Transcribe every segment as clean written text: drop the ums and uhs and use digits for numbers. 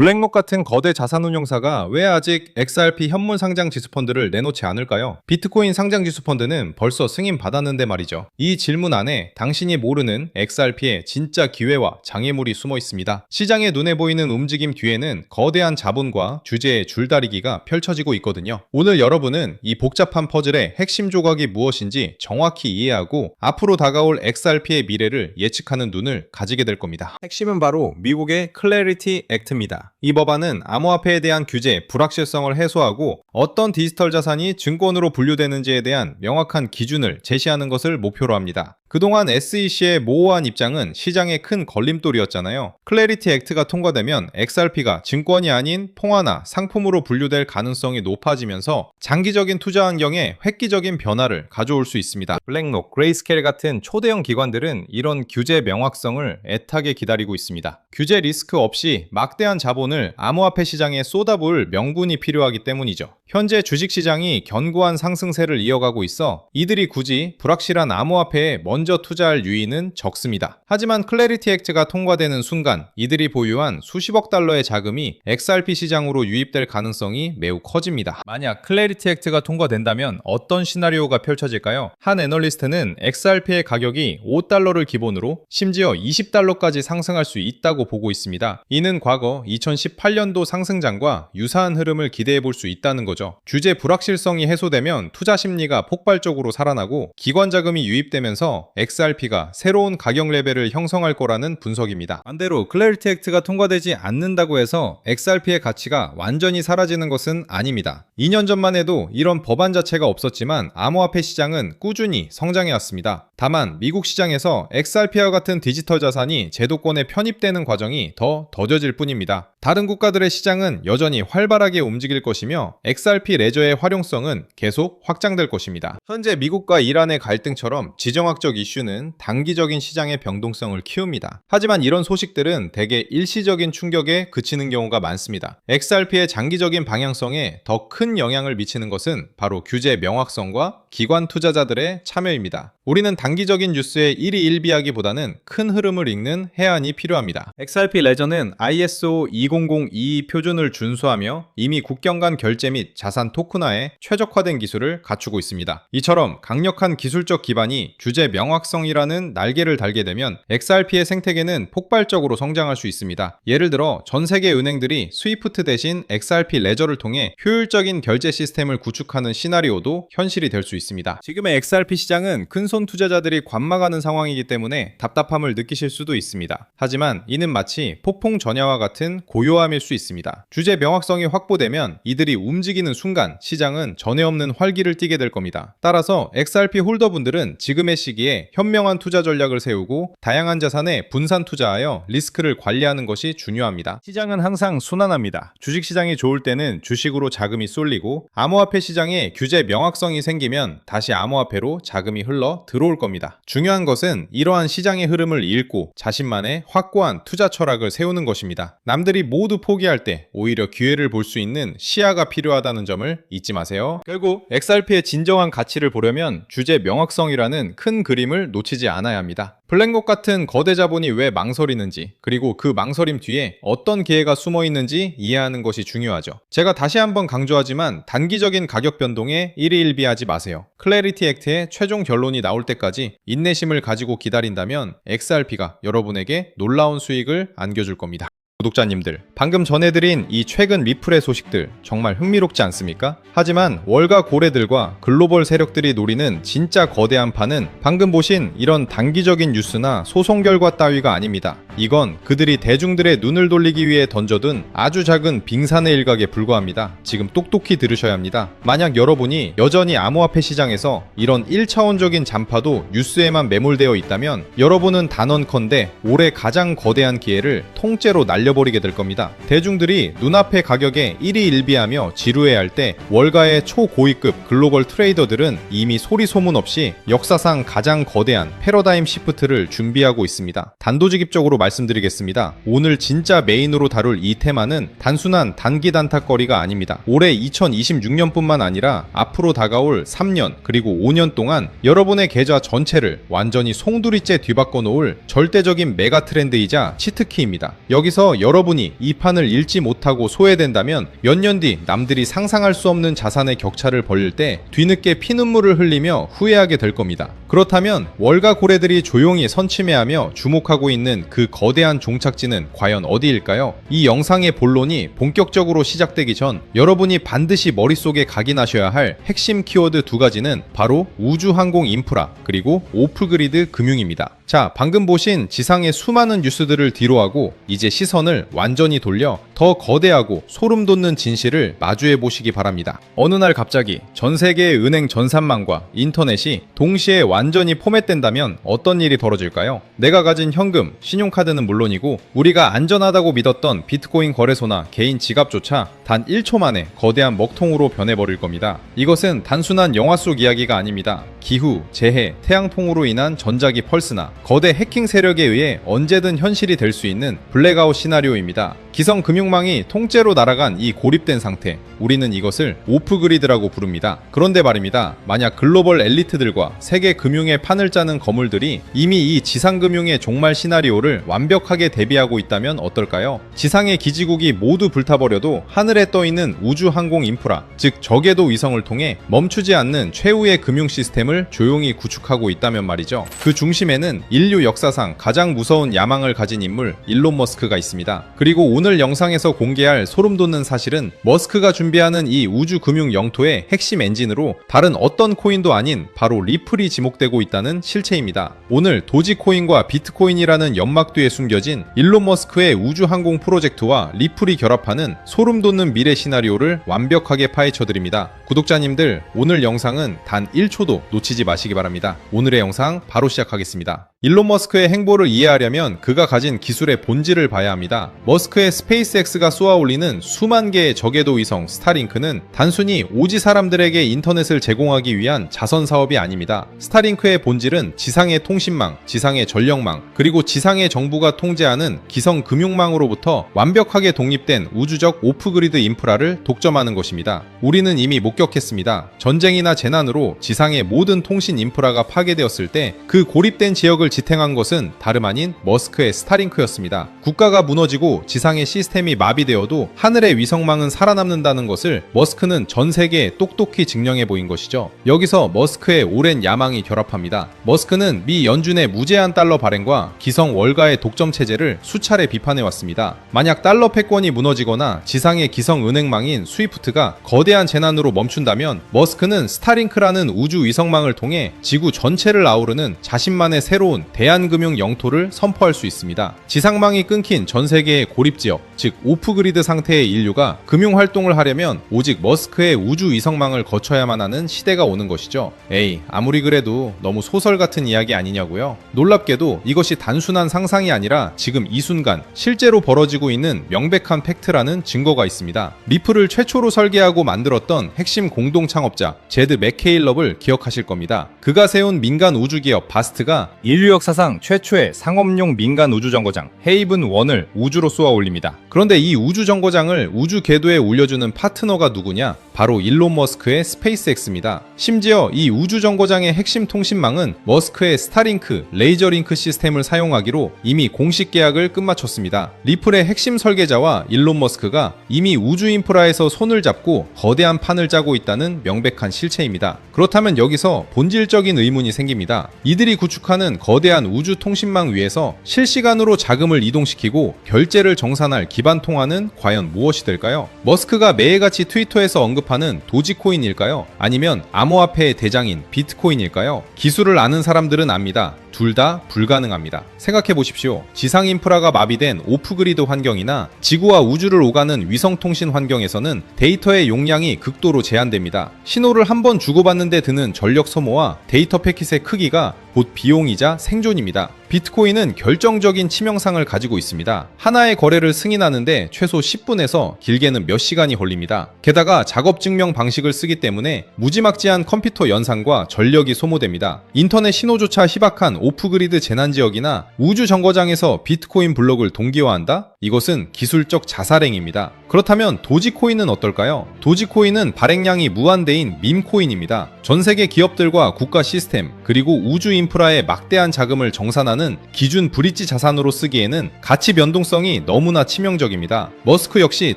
블랙록 같은 거대 자산운용사가 왜 아직 XRP 현물 상장 지수펀드를 내놓지 않을까요? 비트코인 상장 지수펀드는 벌써 승인 받았는데 말이죠. 이 질문 안에 당신이 모르는 XRP의 진짜 기회와 장애물이 숨어 있습니다. 시장에 눈에 보이는 움직임 뒤에는 거대한 자본과 주제의 줄다리기가 펼쳐지고 있거든요. 오늘 여러분은 이 복잡한 퍼즐의 핵심 조각이 무엇인지 정확히 이해하고 앞으로 다가올 XRP의 미래를 예측하는 눈을 가지게 될 겁니다. 핵심은 바로 미국의 클래리티 액트입니다. 이 법안은 암호화폐에 대한 규제, 불확실성을 해소하고 어떤 디지털 자산이 증권으로 분류되는지에 대한 명확한 기준을 제시하는 것을 목표로 합니다. 그동안 SEC의 모호한 입장은 시장의 큰 걸림돌이었잖아요. 클래리티 액트가 통과되면 XRP가 증권이 아닌 통화나 상품으로 분류될 가능성이 높아지면서 장기적인 투자 환경에 획기적인 변화를 가져올 수 있습니다. 블랙록, 그레이스케일 같은 초대형 기관들은 이런 규제 명확성을 애타게 기다리고 있습니다. 규제 리스크 없이 막대한 자본을 암호화폐 시장에 쏟아부을 명분이 필요하기 때문이죠. 현재 주식시장이 견고한 상승세를 이어가고 있어 이들이 굳이 불확실한 암호화폐에 먼저 투자할 유인은 적습니다. 하지만 클래리티 액트가 통과되는 순간 이들이 보유한 수십억 달러의 자금이 XRP 시장으로 유입될 가능성이 매우 커집니다. 만약 클래리티 액트가 통과된다면 어떤 시나리오가 펼쳐질까요? 한 애널리스트는 XRP의 가격이 5달러를 기본으로 심지어 20달러까지 상승할 수 있다고 보고 있습니다. 이는 과거 2018년도 상승장과 유사한 흐름을 기대해 볼 수 있다는 거죠. 규제 불확실성이 해소되면 투자 심리가 폭발적으로 살아나고 기관 자금이 유입되면서 XRP가 새로운 가격 레벨을 형성할 거라는 분석입니다. 반대로 클래리티 액트가 통과되지 않는다고 해서 XRP의 가치가 완전히 사라지는 것은 아닙니다. 2년 전만 해도 이런 법안 자체가 없었지만 암호화폐 시장은 꾸준히 성장해 왔습니다. 다만 미국 시장에서 XRP와 같은 디지털 자산이 제도권에 편입되는 과정이 더 더뎌질 뿐입니다. 다른 국가들의 시장은 여전히 활발하게 움직일 것이며 XRP 레저의 활용성은 계속 확장될 것입니다. 현재 미국과 이란의 갈등처럼 지정학적 이슈는 단기적인 시장의 변동성을 키웁니다. 하지만 이런 소식들은 대개 일시적인 충격에 그치는 경우가 많습니다. XRP의 장기적인 방향성에 더 큰 영향을 미치는 것은 바로 규제 명확성과 기관 투자자들의 참여입니다. 우리는 단기적인 뉴스에 일희일비하기보다는 큰 흐름을 읽는 해안이 필요합니다. XRP 레저는 ISO 20022 표준을 준수하며 이미 국경 간 결제 및 자산 토큰화에 최적화된 기술을 갖추고 있습니다. 이처럼 강력한 기술적 기반이 규제 명확성이라는 날개를 달게 되면 XRP의 생태계는 폭발적으로 성장할 수 있습니다. 예를 들어 전 세계 은행들이 스위프트 대신 XRP 레저를 통해 효율적인 결제 시스템을 구축하는 시나리오도 현실이 될 수 있습니다. 지금의 XRP 시장은 큰손 투자자들이 관망하는 상황이기 때문에 답답함을 느끼실 수도 있습니다. 하지만 이는 마치 폭풍 전야와 같은 고요함일 수 있습니다. 규제 명확성이 확보되면 이들이 움직이는 순간 시장은 전에 없는 활기를 띠게 될 겁니다. 따라서 XRP 홀더분들은 지금의 시기에 현명한 투자 전략을 세우고 다양한 자산에 분산 투자하여 리스크를 관리하는 것이 중요합니다. 시장은 항상 순환합니다. 주식시장이 좋을 때는 주식으로 자금이 쏠리고 암호화폐 시장에 규제 명확성이 생기면 다시 암호화폐로 자금이 흘러 들어올 겁니다. 중요한 것은 이러한 시장의 흐름을 읽고 자신만의 확고한 투자 철학을 세우는 것입니다. 남들이 모두 포기할 때 오히려 기회를 볼 수 있는 시야가 필요하다는 점을 잊지 마세요. 결국 XRP의 진정한 가치를 보려면 규제 명확성이라는 큰 그림을 놓치지 않아야 합니다. 블랙록 같은 거대 자본이 왜 망설이는지, 그리고 그 망설임 뒤에 어떤 기회가 숨어 있는지 이해하는 것이 중요하죠. 제가 다시 한번 강조하지만 단기적인 가격 변동에 일희일비하지 마세요. 클래리티 액트의 최종 결론이 나올 때까지 인내심을 가지고 기다린다면 XRP가 여러분에게 놀라운 수익을 안겨줄 겁니다. 구독자님들, 방금 전해드린 이 최근 리플의 소식들 정말 흥미롭지 않습니까? 하지만 월가 고래들과 글로벌 세력들이 노리는 진짜 거대한 판은 방금 보신 이런 단기적인 뉴스나 소송 결과 따위가 아닙니다. 이건 그들이 대중들의 눈을 돌리기 위해 던져둔 아주 작은 빙산의 일각에 불과합니다. 지금 똑똑히 들으셔야 합니다. 만약 여러분이 여전히 암호화폐 시장에서 이런 1차원적인 잔파도 뉴스에만 매몰되어 있다면 여러분은 단언컨대 올해 가장 거대한 기회를 통째로 날려버리게 될 겁니다. 대중들이 눈앞의 가격에 일희일비하며 지루해할 때 월가의 초고위급 글로벌 트레이더들은 이미 소리 소문 없이 역사상 가장 거대한 패러다임 시프트를 준비하고 있습니다. 단도직입적으로 말씀드리겠습니다. 오늘 진짜 메인으로 다룰 이 테마는 단순한 단기 단타거리가 아닙니다. 올해 2026년뿐만 아니라 앞으로 다가올 3년 그리고 5년 동안 여러분의 계좌 전체를 완전히 송두리째 뒤바꿔 놓을 절대적인 메가 트렌드이자 치트키입니다. 여기서 심지어 여러분이 이 판을 읽지 못하고 소외된다면 몇 년 뒤 남들이 상상할 수 없는 자산의 격차를 벌릴 때 뒤늦게 피눈물을 흘리며 후회하게 될 겁니다. 그렇다면 월가 고래들이 조용히 선침해하며 주목하고 있는 그 거대한 종착지는 과연 어디일까요? 이 영상의 본론이 본격적으로 시작되기 전 여러분이 반드시 머릿속에 각인하셔야 할 핵심 키워드 두 가지는 바로 우주항공 인프라 그리고 오프그리드 금융입니다. 자, 방금 보신 지상의 수많은 뉴스들을 뒤로하고 이제 시선을 완전히 돌려 더 거대하고 소름 돋는 진실을 마주해 보시기 바랍니다. 어느 날 갑자기 전 세계의 은행 전산망과 인터넷이 동시에 완전히 포맷된다면 어떤 일이 벌어질까요? 내가 가진 현금, 신용카드는 물론이고 우리가 안전하다고 믿었던 비트코인 거래소나 개인 지갑조차 단 1초 만에 거대한 먹통으로 변해버릴 겁니다. 이것은 단순한 영화 속 이야기가 아닙니다. 기후, 재해, 태양풍으로 인한 전자기 펄스나 거대 해킹 세력에 의해 언제든 현실이 될 수 있는 블랙아웃 시나리오입니다. 기성 금융망이 통째로 날아간 이 고립된 상태, 우리는 이것을 오프그리드라고 부릅니다. 그런데 말입니다. 만약 글로벌 엘리트들과 세계 금융의 판을 짜는 거물들이 이미 이 지상금융의 종말 시나리오를 완벽하게 대비하고 있다면 어떨까요? 지상의 기지국이 모두 불타버려도 하늘에 떠있는 우주항공 인프라, 즉 저궤도 위성을 통해 멈추지 않는 최후의 금융 시스템을 조용히 구축하고 있다면 말이죠. 그 중심에는 인류 역사상 가장 무서운 야망을 가진 인물 일론 머스크가 있습니다. 그리고 오늘 영상에서 공개할 소름 돋는 사실은 머스크가 준비하는 이 우주 금융 영토의 핵심 엔진으로 다른 어떤 코인도 아닌 바로 리플이 지목되고 있다는 실체입니다. 오늘 도지코인과 비트코인이라는 연막 뒤에 숨겨진 일론 머스크의 우주 항공 프로젝트와 리플이 결합하는 소름 돋는 미래 시나리오를 완벽하게 파헤쳐드립니다. 구독자님들, 오늘 영상은 단 1초도 놓치지 마시기 바랍니다. 오늘의 영상 바로 시작하겠습니다. 일론 머스크의 행보를 이해하려면 그가 가진 기술의 본질을 봐야 합니다. 머스크의 스페이스X가 쏘아올리는 수만 개의 저궤도 위성 스타링크는 단순히 오지 사람들에게 인터넷을 제공하기 위한 자선 사업이 아닙니다. 스타링크의 본질은 지상의 통신망, 지상의 전력망, 그리고 지상의 정부가 통제하는 기성 금융망으로부터 완벽하게 독립된 우주적 오프그리드 인프라를 독점하는 것입니다. 우리는 이미 목격했습니다. 전쟁이나 재난으로 지상의 모든 통신 인프라가 파괴되었을 때 그 고립된 지역을 지탱한 것은 다름 아닌 머스크의 스타링크였습니다. 국가가 무너지고 지상의 시스템이 마비되어도 하늘의 위성망은 살아남는다는 것을 머스크는 전 세계에 똑똑히 증명해 보인 것이죠. 여기서 머스크의 오랜 야망이 결합합니다. 머스크는 미 연준의 무제한 달러 발행과 기성 월가의 독점 체제를 수차례 비판해 왔습니다. 만약 달러 패권이 무너지거나 지상의 기성 은행망인 스위프트가 거대한 재난으로 멈춘다면 머스크는 스타링크라는 우주 위성망을 통해 지구 전체를 아우르는 자신만의 새로운 대한금융 영토를 선포할 수 있습니다. 지상망이 끊긴 전 세계의 고립지역, 즉 오프그리드 상태의 인류가 금융활동을 하려면 오직 머스크의 우주 위성망을 거쳐야만 하는 시대가 오는 것이죠. 에이, 아무리 그래도 너무 소설 같은 이야기 아니냐고요? 놀랍게도 이것이 단순한 상상이 아니라 지금 이 순간 실제로 벌어지고 있는 명백한 팩트라는 증거가 있습니다. 리플을 최초로 설계하고 만들었던 핵심 공동 창업자 제드 맥케일럽을 기억하실 겁니다. 그가 세운 민간 우주기업 바스트가 인류 역사상 최초의 상업용 민간 우주정거장 헤이븐 1을 우주로 쏘아 올립니다. 그런데 이 우주정거장을 우주 궤도에 올려주는 파트너가 누구냐? 바로 일론 머스크의 스페이스X입니다. 심지어 이 우주정거장의 핵심 통신망은 머스크의 스타링크, 레이저링크 시스템을 사용하기로 이미 공식 계약을 끝마쳤습니다. 리플의 핵심 설계자와 일론 머스크가 이미 우주 인프라에서 손을 잡고 거대한 판을 짜고 있다는 명백한 실체입니다. 그렇다면 여기서 본질적인 의문이 생깁니다. 이들이 구축하는 거대한 우주 통신망 위에서 실시간으로 자금을 이동시키고 결제를 정산할 기반 통화는 과연 무엇이 될까요? 머스크가 매일같이 트위터에서 언급하는 도지코인일까요? 아니면 암호화폐의 대장인 비트코인일까요? 기술을 아는 사람들은 압니다. 둘 다 불가능합니다. 생각해 보십시오. 지상 인프라가 마비된 오프그리드 환경이나 지구와 우주를 오가는 위성통신 환경에서는 데이터의 용량이 극도로 제한됩니다. 신호를 한 번 주고받는데 드는 전력 소모와 데이터 패킷의 크기가 곧 비용이자 생존입니다. 비트코인은 결정적인 치명상을 가지고 있습니다. 하나의 거래를 승인하는데 최소 10분에서 길게는 몇 시간이 걸립니다. 게다가 작업 증명 방식을 쓰기 때문에 무지막지한 컴퓨터 연산과 전력이 소모됩니다. 인터넷 신호조차 희박한 오프그리드 재난지역이나 우주 정거장에서 비트코인 블록을 동기화한다? 이것은 기술적 자살행위입니다. 그렇다면 도지코인은 어떨까요? 도지코인은 발행량이 무한대인 밈코인입니다. 전 세계 기업들과 국가 시스템 그리고 우주 인프라에 막대한 자금을 정산하는 기준 브릿지 자산으로 쓰기에는 가치 변동성이 너무나 치명적입니다. 머스크 역시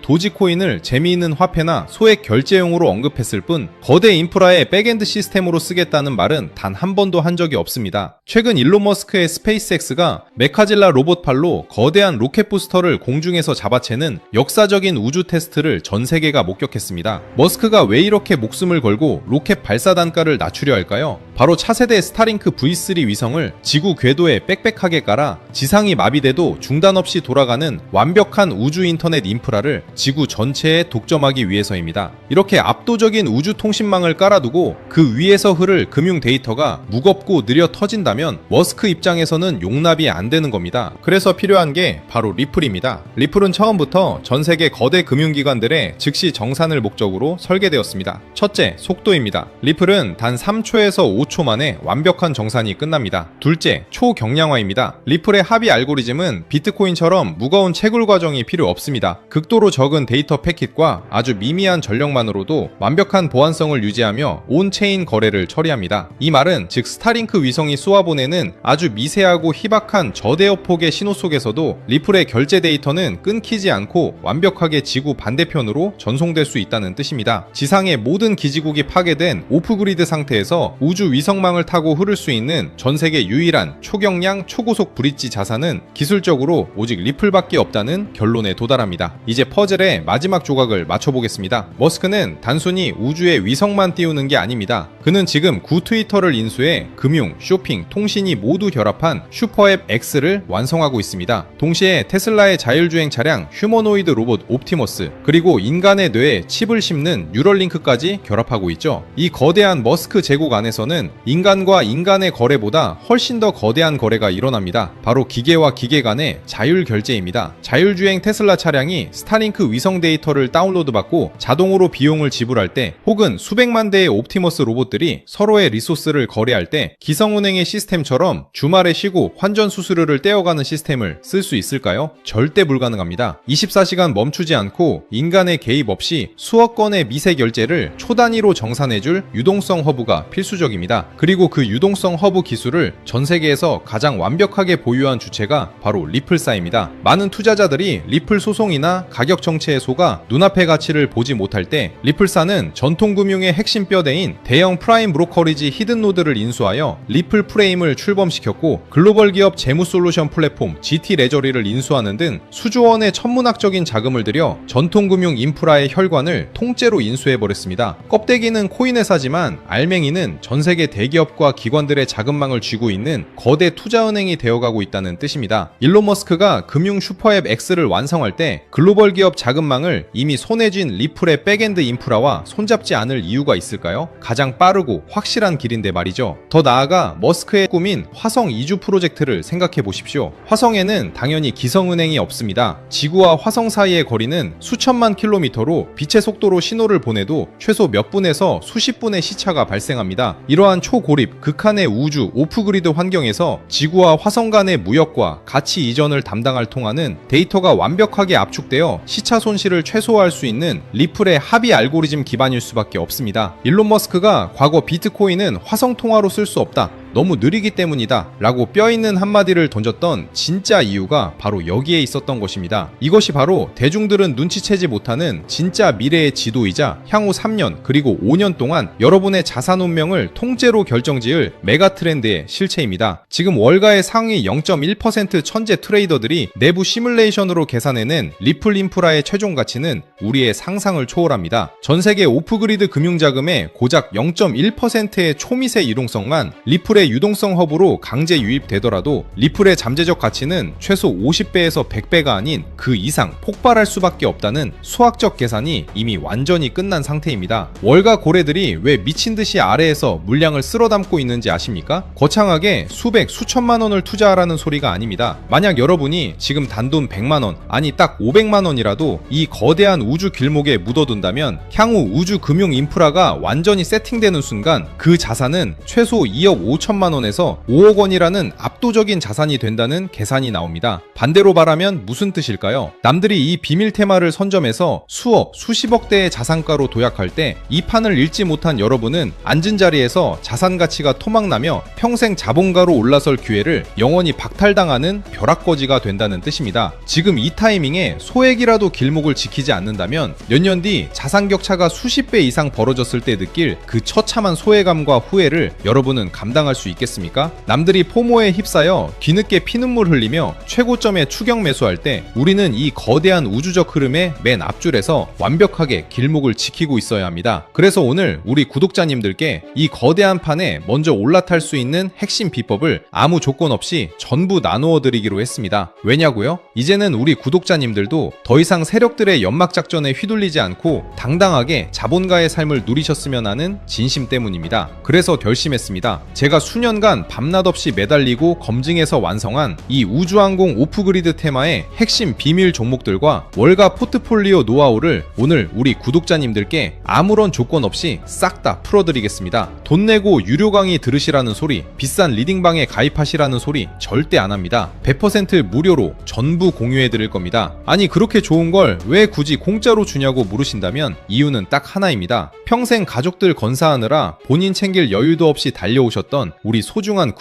도지코인을 재미있는 화폐나 소액 결제용으로 언급했을 뿐 거대 인프라의 백엔드 시스템으로 쓰겠다는 말은 단 한 번도 한 적이 없습니다. 최근 일론 머스크의 스페이스X가 메카질라 로봇팔로 거대한 로켓 부스터를 공중에서 잡아채는 역사적인 우주 테스트를 전 세계가 목격했습니다. 머스크가 왜 이렇게 목숨을 걸고 로켓 발사 단가를 낮추려 할까요? 바로 차세대 스타링크 V3 위성을 지구 궤도에 빽빽하게 깔아 지상이 마비돼도 중단 없이 돌아가는 완벽한 우주 인터넷 인프라를 지구 전체에 독점하기 위해서입니다. 이렇게 압도적인 우주 통신망을 깔아두고 그 위에서 흐를 금융 데이터가 무겁고 느려 터진다면 머스크 입장에서는 용납이 안 되는 겁니다. 그래서 필요한 게 바로 리플입니다. 리플은 처음부터 전 세계 거대 금융기관들의 즉시 정산을 목적으로 설계되었습니다. 첫째, 속도입니다. 리플은 단 3초에서 5초 만에 완벽한 정산이 끝납니다. 둘째, 초경량화입니다. 리플의 합의 알고리즘은 비트코인처럼 무거운 채굴 과정이 필요 없습니다. 극도로 적은 데이터 패킷과 아주 미미한 전력만으로도 완벽한 보안성을 유지하며 온체인 거래를 처리합니다. 이 말은 즉 스타링크 위성이 쏘아보내는 아주 미세하고 희박한 저대역폭의 신호 속에서도 리플의 결제 데이터는 끊기지 않고 완벽하게 지구 반대편으로 전송될 수 있다는 뜻입니다. 지상의 모든 기지국이 파괴된 오프그리드 상태에서 우주 위성망을 타고 흐를 수 있는 전 세계 유일한 초경량 초고속 브릿지 자산은 기술적으로 오직 리플밖에 없다는 결론에 도달합니다. 이제 퍼즐의 마지막 조각을 맞춰보겠습니다. 머스크는 단순히 우주에 위성만 띄우는 게 아닙니다. 그는 지금 구 트위터를 인수해 금융, 쇼핑, 통신이 모두 결합한 슈퍼앱 X를 완성하고 있습니다. 동시에 테슬라의 자율주행 차량 휴머노이드 로봇 옵티머스 그리고 인간의 뇌에 칩을 심는 뉴럴링크까지 결합하고 있죠. 이 거대한 머스크 제국 안에서는 인간과 인간의 거래보다 훨씬 더 거대한 거래가 일어납니다. 바로 기계와 기계 간의 자율 결제입니다. 자율주행 테슬라 차량이 스타링크 위성 데이터를 다운로드받고 자동으로 비용을 지불할 때 혹은 수백만 대의 옵티머스 로봇들이 서로의 리소스를 거래할 때 기성운행의 시스템처럼 주말에 쉬고 환전 수수료를 떼어가는 시스템을 쓸 수 있을까요? 절대 불가능합니다. 24시간 멈추지 않고 인간의 개입 없이 수억 건의 미세 결제를 초단위로 정산해줄 유동성 허브가 필수적입니다. 그리고 그 유동성 허브 기술을 전 세계에서 가장 완벽하게 보유한 주체가 바로 리플사입니다. 많은 투자자들이 리플 소송이나 가격 정체에 속아 눈앞의 가치를 보지 못할 때 리플사는 전통금융의 핵심 뼈대인 대형 프라임 브로커리지 히든노드를 인수하여 리플 프레임을 출범시켰고 글로벌 기업 재무 솔루션 플랫폼 GT 레저리를 인수하는 등 수조원의 천문학적인 자금을 들여 전통금융 인프라의 혈관을 통째로 인수해버렸습니다. 껍데기는 코인 회사지만 알맹이는 전 세계 대기업과 기관들의 자금망을 쥐고 있는 거대 투자은행이 되어가고 있다는 뜻입니다. 일론 머스크가 금융 슈퍼앱 X를 완성할 때 글로벌 기업 자금망을 이미 손에 쥔 리플의 백엔드 인프라와 손잡지 않을 이유가 있을까요? 가장 빠르고 확실한 길인데 말이죠. 더 나아가 머스크의 꿈인 화성 이주 프로젝트를 생각해 보십시오. 화성에는 당연히 기성은행이 없습니다. 지구와 화성 사이의 거리는 수천만 킬로미터로 빛의 속도로 신호를 보내도 최소 몇 분에서 수십 분의 시차가 발생합니다. 이러한 초고립, 극한의 우주, 오프그리드 환경에서 지구와 화성 간의 무역과 가치 이전을 담당할 통하는 데이터가 완벽하게 압축되어 시차 손실을 최소화할 수 있는 리플의 합의 알고리즘 기반일 수밖에 없습니다. 일론 머스크가 과거 비트코인은 화성 통화로 쓸 수 없다. 너무 느리기 때문이다 라고 뼈있는 한마디를 던졌던 진짜 이유가 바로 여기에 있었던 것입니다. 이것이 바로 대중들은 눈치채지 못하는 진짜 미래의 지도이자 향후 3년 그리고 5년 동안 여러분의 자산 운명을 통째로 결정지을 메가 트렌드의 실체입니다. 지금 월가의 상위 0.1% 천재 트레이더들이 내부 시뮬레이션으로 계산해낸 리플 인프라의 최종 가치는 우리의 상상을 초월합니다. 전세계 오프그리드 금융자금의 고작 0.1%의 초미세 이동성만 리플의 유동성 허브로 강제 유입되더라도 리플의 잠재적 가치는 최소 50배에서 100배가 아닌 그 이상 폭발할 수밖에 없다는 수학적 계산이 이미 완전히 끝난 상태입니다. 월가 고래들이 왜 미친듯이 아래에서 물량을 쓸어담고 있는지 아십니까? 거창하게 수백, 수천만 원을 투자하라는 소리가 아닙니다. 만약 여러분이 지금 단돈 100만원, 아니 딱 500만원이라도 이 거대한 우주 길목에 묻어둔다면 향후 우주 금융 인프라가 완전히 세팅되는 순간 그 자산은 최소 2억 5천 3천만 원에서 5억 원이라는 압도적인 자산이 된다는 계산이 나옵니다. 반대로 말하면 무슨 뜻일까요? 남들이 이 비밀 테마를 선점해서 수억, 수십억 대의 자산가로 도약할 때 이 판을 읽지 못한 여러분은 앉은 자리에서 자산 가치가 토막나며 평생 자본가로 올라설 기회를 영원히 박탈당하는 벼락거지가 된다는 뜻입니다. 지금 이 타이밍에 소액이라도 길목을 지키지 않는다면 몇 년 뒤 자산 격차가 수십 배 이상 벌어졌을 때 느낄 그 처참한 소외감과 후회를 여러분은 감당할 수 있겠습니까? 남들이 포모에 휩싸여 뒤늦게 피눈물 흘리며 최고점에 추격 매수할 때 우리는 이 거대한 우주적 흐름의 맨 앞줄에서 완벽하게 길목을 지키고 있어야 합니다. 그래서 오늘 우리 구독자님들께 이 거대한 판에 먼저 올라탈 수 있는 핵심 비법을 아무 조건 없이 전부 나누어 드리기로 했습니다. 왜냐고요? 이제는 우리 구독자님들도 더 이상 세력들의 연막작전에 휘둘리지 않고 당당하게 자본가의 삶을 누리셨으면 하는 진심 때문입니다. 그래서 결심했습니다. 제가 수년간 밤낮 없이 매달리고 검증해서 완성한 이 우주항공 오프그리드 테마의 핵심 비밀 종목들과 월가 포트폴리오 노하우를 오늘 우리 구독자님들께 아무런 조건 없이 싹 다 풀어드리겠습니다. 돈 내고 유료 강의 들으시라는 소리, 비싼 리딩방에 가입하시라는 소리 절대 안 합니다. 100% 무료로 전부 공유해드릴 겁니다. 아니 그렇게 좋은 걸 왜 굳이 공짜로 주냐고 물으신다면 이유는 딱 하나입니다. 평생 가족들 건사하느라 본인 챙길 여유도 없이 달려오셨던 우리 소중한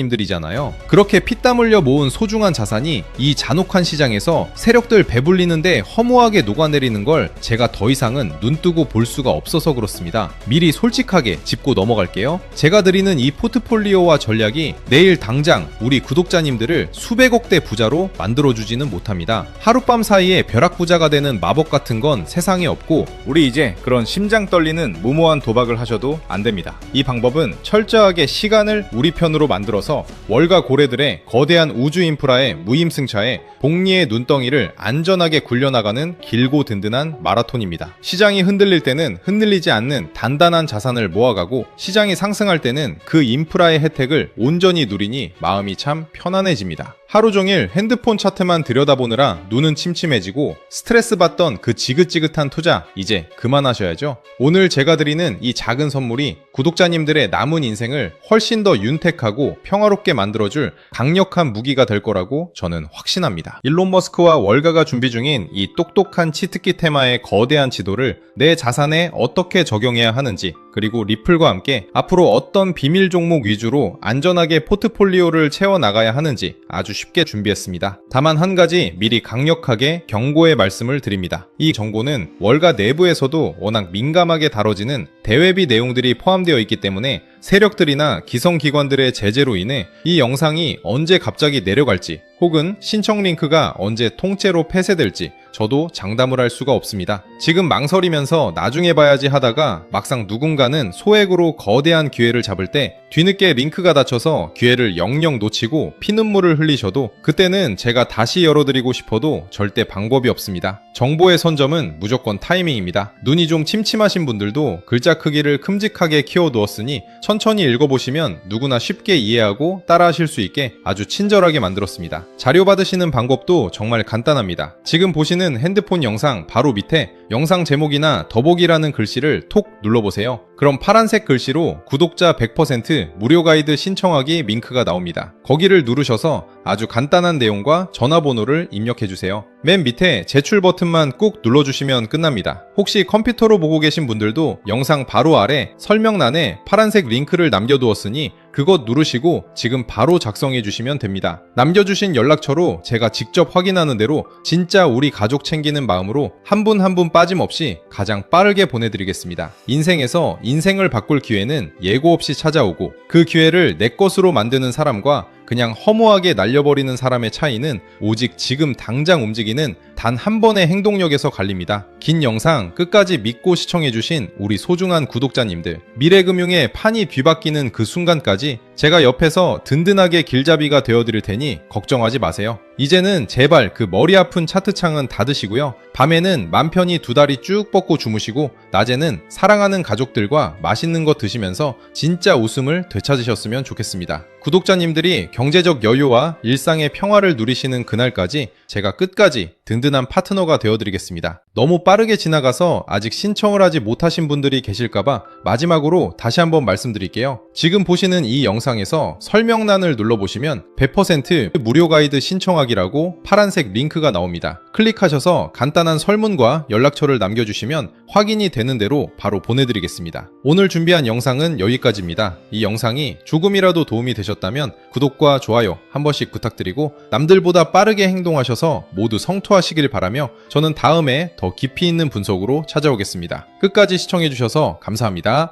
구독자님들이잖아요. 그렇게 피땀 흘려 모은 소중한 자산이 이 잔혹한 시장에서 세력들 배불리는데 허무하게 녹아내리는 걸 제가 더 이상은 눈뜨고 볼 수가 없어서 그렇습니다. 미리 솔직하게 짚고 넘어갈게요. 제가 드리는 이 포트폴리오와 전략이 내일 당장 우리 구독자님들을 수백억대 부자로 만들어주지는 못합니다. 하룻밤 사이에 벼락부자가 되는 마법 같은 건 세상에 없고 우리 이제 그런 심장 떨리는 무모한 도박을 하셔도 안 됩니다. 이 방법은 철저하게 시간을 우리 편으로 만들어서 월가 고래들의 거대한 우주 인프라의 무임승차에 복리의 눈덩이를 안전하게 굴려나가는 길고 든든한 마라톤입니다. 시장이 흔들릴 때는 흔들리지 않는 단단한 자산을 모아가고 시장이 상승할 때는 그 인프라의 혜택을 온전히 누리니 마음이 참 편안해집니다. 하루 종일 핸드폰 차트만 들여다보느라 눈은 침침해지고 스트레스 받던 그 지긋지긋한 투자 이제 그만하셔야죠. 오늘 제가 드리는 이 작은 선물이 구독자님들의 남은 인생을 훨씬 더 윤택하고 평화롭게 만들어줄 강력한 무기가 될 거라고 저는 확신합니다. 일론 머스크와 월가가 준비 중인 이 똑똑한 치트키 테마의 거대한 지도를 내 자산에 어떻게 적용해야 하는지, 그리고 리플과 함께 앞으로 어떤 비밀 종목 위주로 안전하게 포트폴리오를 채워나가야 하는지 아주 쉽게 준비했습니다. 다만 한 가지 미리 강력하게 경고의 말씀을 드립니다. 이 정보는 월가 내부에서도 워낙 민감하게 다뤄지는 대외비 내용들이 포함되어 있기 때문에 세력들이나 기성기관들의 제재로 인해 이 영상이 언제 갑자기 내려갈지 혹은 신청 링크가 언제 통째로 폐쇄될지 저도 장담을 할 수가 없습니다. 지금 망설이면서 나중에 봐야지 하다가 막상 누군가는 소액으로 거대한 기회를 잡을 때 뒤늦게 링크가 닫혀서 기회를 영영 놓치고 피눈물을 흘리셔도 그때는 제가 다시 열어드리고 싶어도 절대 방법이 없습니다. 정보의 선점은 무조건 타이밍입니다. 눈이 좀 침침하신 분들도 글자 크기를 큼직하게 키워두었으니 천천히 읽어보시면 누구나 쉽게 이해하고 따라하실 수 있게 아주 친절하게 만들었습니다. 자료 받으시는 방법도 정말 간단합니다. 지금 보시는 핸드폰 영상 바로 밑에 영상 제목이나 더보기라는 글씨를 톡 눌러보세요. 그럼 파란색 글씨로 구독자 100% 무료 가이드 신청하기 링크가 나옵니다. 거기를 누르셔서 아주 간단한 내용과 전화번호를 입력해주세요. 맨 밑에 제출 버튼만 꾹 눌러주시면 끝납니다. 혹시 컴퓨터로 보고 계신 분들도 영상 바로 아래 설명란에 파란색 링크를 남겨두었으니 그것 누르시고 지금 바로 작성해 주시면 됩니다. 남겨주신 연락처로 제가 직접 확인하는 대로 진짜 우리 가족 챙기는 마음으로 한 분 한 분 빠짐없이 가장 빠르게 보내드리겠습니다. 인생에서 인생을 바꿀 기회는 예고 없이 찾아오고 그 기회를 내 것으로 만드는 사람과 그냥 허무하게 날려버리는 사람의 차이는 오직 지금 당장 움직이는 단 한 번의 행동력에서 갈립니다. 긴 영상 끝까지 믿고 시청해주신 우리 소중한 구독자님들, 미래금융의 판이 뒤바뀌는 그 순간까지 제가 옆에서 든든하게 길잡이가 되어드릴 테니 걱정하지 마세요. 이제는 제발 그 머리 아픈 차트창은 닫으시고요. 밤에는 맘 편히 두 다리 쭉 뻗고 주무시고 낮에는 사랑하는 가족들과 맛있는 거 드시면서 진짜 웃음을 되찾으셨으면 좋겠습니다. 구독자님들이 경제적 여유와 일상의 평화를 누리시는 그날까지 제가 끝까지 든든한 파트너가 되어드리겠습니다. 너무 빠르게 지나가서 아직 신청을 하지 못하신 분들이 계실까봐 마지막으로 다시 한번 말씀드릴게요. 지금 보시는 이 영상에서 설명란을 눌러보시면 100% 무료 가이드 신청하기라고 파란색 링크가 나옵니다. 클릭하셔서 간단한 설문과 연락처를 남겨주시면 확인이 되는 대로 바로 보내드리겠습니다. 오늘 준비한 영상은 여기까지입니다. 이 영상이 조금이라도 도움이 되셨다면 구독과 좋아요 한 번씩 부탁드리고 남들보다 빠르게 행동하셔서 모두 성투하시길 바라며 저는 다음에 더 깊이 있는 분석으로 찾아오겠습니다. 끝까지 시청해주셔서 감사합니다.